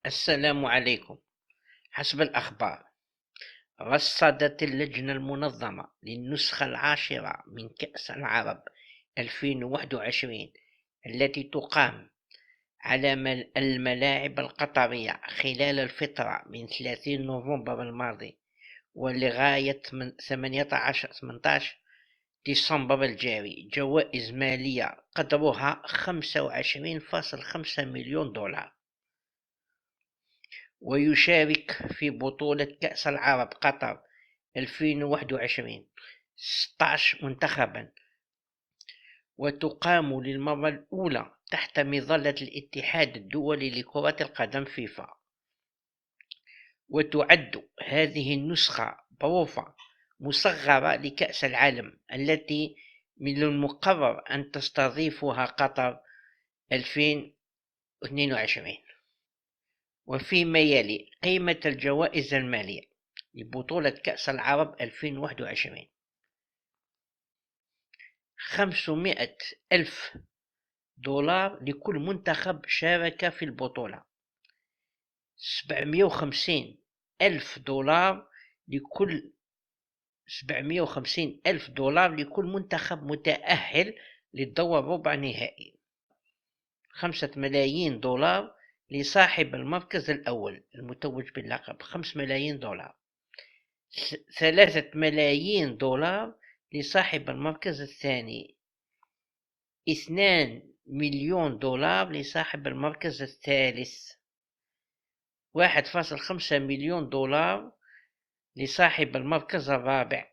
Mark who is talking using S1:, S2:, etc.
S1: السلام عليكم. حسب الأخبار، رصدت اللجنة المنظمة للنسخة العاشرة من كأس العرب 2021 التي تقام على الملاعب القطرية خلال الفترة من 30 نوفمبر الماضي ولغاية 18 ديسمبر الجاري جوائز مالية قدرها 25.5 مليون دولار. ويشارك في بطولة كأس العرب قطر 2021 16 منتخبا، وتقام للمرة الأولى تحت مظلة الاتحاد الدولي لكرة القدم فيفا. وتعد هذه النسخة بروفة مصغرة لكأس العالم التي من المقرر أن تستضيفها قطر 2022. وفيما يلي قيمة الجوائز المالية لبطولة كأس العرب 2021: 500 ألف دولار لكل منتخب شارك في البطولة، 750 ألف دولار لكل منتخب متأهل للدور الربع نهائي، 5 ملايين دولار لصاحب المركز الأول المتوج باللقب، 5 ملايين دولار، 3 ملايين دولار لصاحب المركز الثاني، 2 مليون دولار لصاحب المركز الثالث، 1.5 مليون دولار لصاحب المركز الرابع،